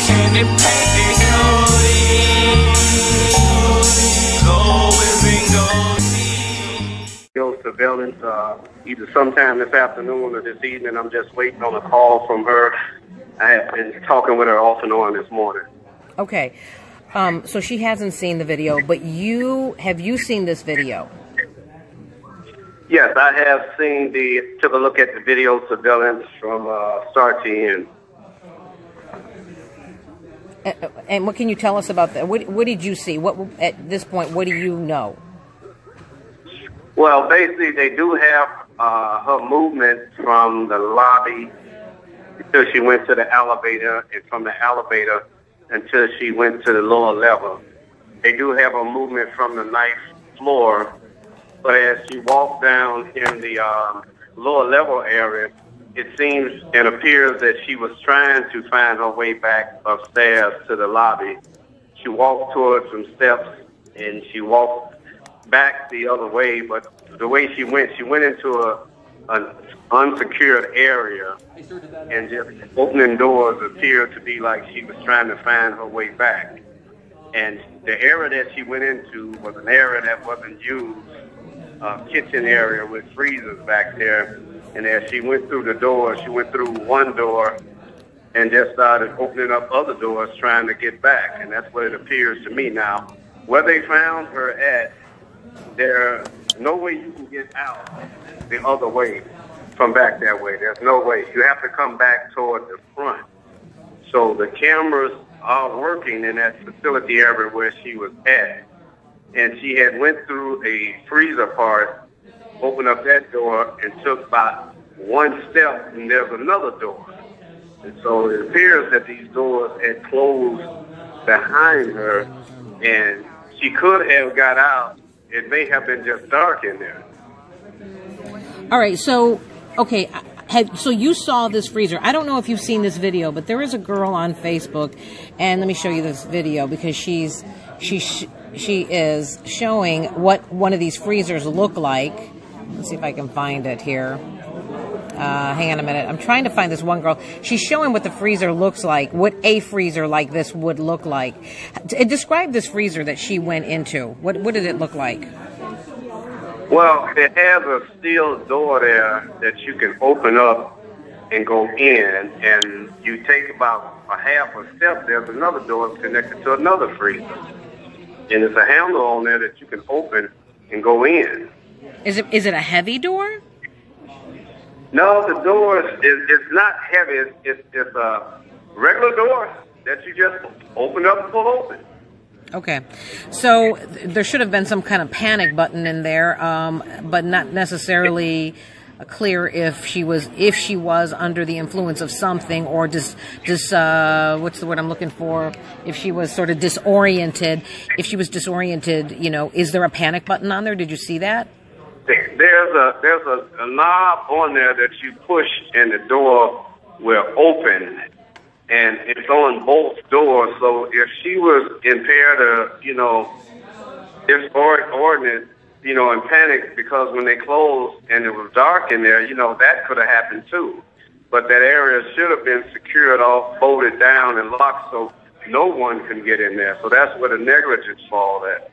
Candy paint surveillance either sometime this afternoon or this evening. I'm just waiting on a call from her. I have been talking with her off and on this morning. Okay. So she hasn't seen the video, but have you seen this video? Yes, I have took a look at the video surveillance from start to end. And what can you tell us about that? What did you see? At this point, what do you know? Well, basically, they do have her movement from the lobby until she went to the elevator, and from the elevator until she went to the lower level. They do have a movement from the ninth floor, but as she walked down in the lower level area, it seems and appears that she was trying to find her way back upstairs to the lobby. She walked towards some steps, and she walked back the other way, but the way she went into an unsecured area, and just opening doors appeared to be like she was trying to find her way back. And the area that she went into was an area that wasn't used, a kitchen area with freezers back there. And as she went through the door, she went through one door and just started opening up other doors trying to get back. And that's what it appears to me now. Where they found her at, there's no way you can get out the other way from back that way. There's no way. You have to come back toward the front. So the cameras are working in that facility area where she was at. And she had went through a freezer part, opened up that door, and took about one step, and there's another door. And so it appears that these doors had closed behind her, and she could have got out. It may have been just dark in there. All right, so, okay, so you saw this freezer. I don't know if you've seen this video, but there is a girl on Facebook, and let me show you this video because she is showing what one of these freezers look like. Let's see if I can find it here. Hang on a minute. I'm trying to find this one girl. She's showing what the freezer looks like, what a freezer like this would look like. Describe this freezer that she went into. What did it look like? Well, it has a steel door there that you can open up and go in, and you take about a half a step, there's another door connected to another freezer. And there's a handle on there that you can open and go in. Is it a heavy door? No, the door is not heavy. It's a regular door that you just open up and pull open. Okay, so there should have been some kind of panic button in there, but not necessarily clear if she was under the influence of something, or just what's the word I'm looking for? If she was sort of disoriented. If she was disoriented, is there a panic button on there? Did you see that? There's a knob on there that you push and the door will open, and it's on both doors. So if she was impaired or disordinate, in panic because when they closed and it was dark in there, that could have happened too. But that area should have been secured off, bolted down, and locked so no one can get in there. So that's where the negligence falls at.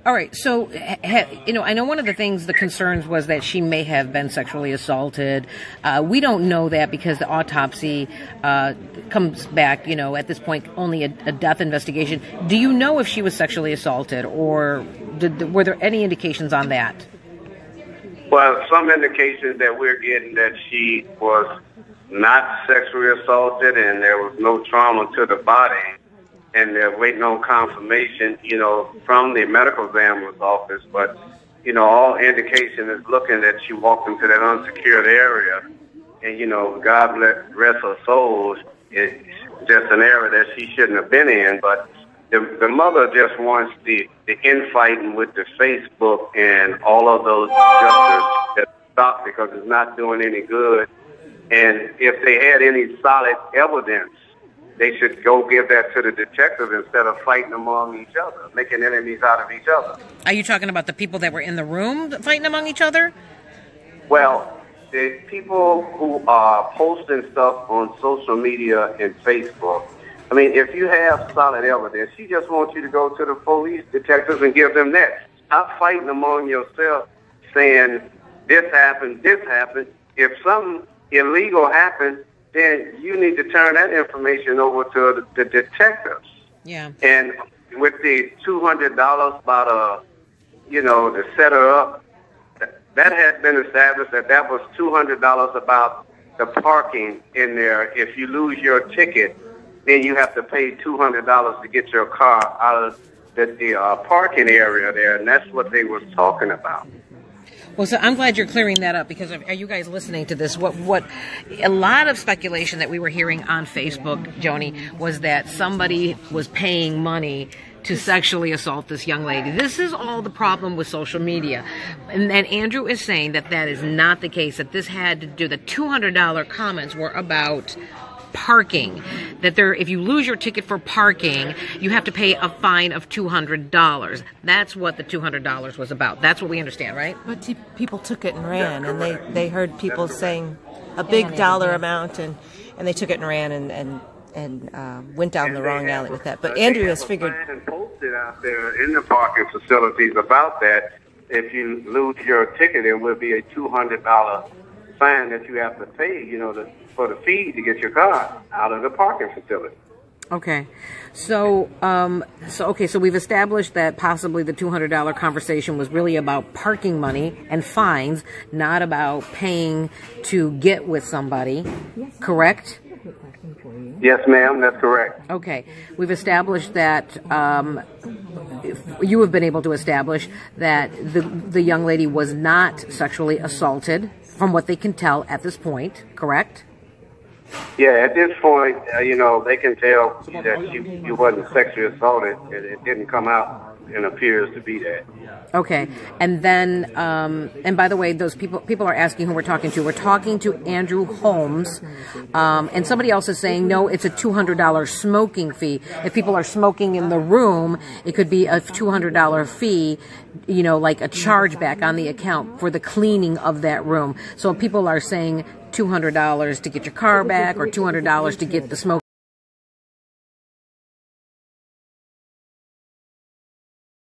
All right, so, I know one of the concerns was that she may have been sexually assaulted. We don't know that because the autopsy comes back, at this point, only a death investigation. Do you know if she was sexually assaulted, or were there any indications on that? Well, some indications that we're getting that she was not sexually assaulted and there was no trauma to the body. And they're waiting on confirmation, from the medical examiner's office. But, all indication is looking that she walked into that unsecured area. And, God rest her soul, it's just an area that she shouldn't have been in. But the mother just wants the infighting with the Facebook and all of those gestures to stop because it's not doing any good. And if they had any solid evidence, they should go give that to the detective instead of fighting among each other, making enemies out of each other. Are you talking about the people that were in the room fighting among each other? Well, the people who are posting stuff on social media and Facebook, I mean, if you have solid evidence, she just wants you to go to the police detectives and give them that. Stop fighting among yourself saying this happened, this happened. If something illegal happened, then you need to turn that information over to the detectives. Yeah. And with the $200 about to set her up, that has been established that was $200 about the parking in there. If you lose your ticket, then you have to pay $200 to get your car out of the parking area there, and that's what they was talking about. Well, so I'm glad you're clearing that up, because are you guys listening to this? What a lot of speculation that we were hearing on Facebook, Joni, was that somebody was paying money to sexually assault this young lady. This is all the problem with social media. And Andrew is saying that that is not the case, that this had to do, the $200 comments were about parking, that if you lose your ticket for parking, you have to pay a fine of $200. That's what the $200 was about. That's what we understand, right? But people took it and ran, and they heard people saying a big dollar amount, and they took it and ran and went down the wrong alley with that. But Andrew has figured. And posted out there in the parking facilities about that. If you lose your ticket, it will be a $200 fine that you have to pay, for the fee to get your car out of the parking facility. Okay. So we've established that possibly the $200 conversation was really about parking money and fines, not about paying to get with somebody, correct? Yes, ma'am, that's correct. Okay. We've established that, you have been able to establish that the young lady was not sexually assaulted, from what they can tell at this point, correct? Yeah, at this point, they can tell that you wasn't sexually assaulted. It didn't come out and appears to be that. Okay. And then, and by the way, those people are asking who we're talking to. We're talking to Andrew Holmes, and somebody else is saying, no, it's a $200 smoking fee. If people are smoking in the room, it could be a $200 fee, like a chargeback on the account for the cleaning of that room. So people are saying $200 to get your car back, or $200 to get the smoke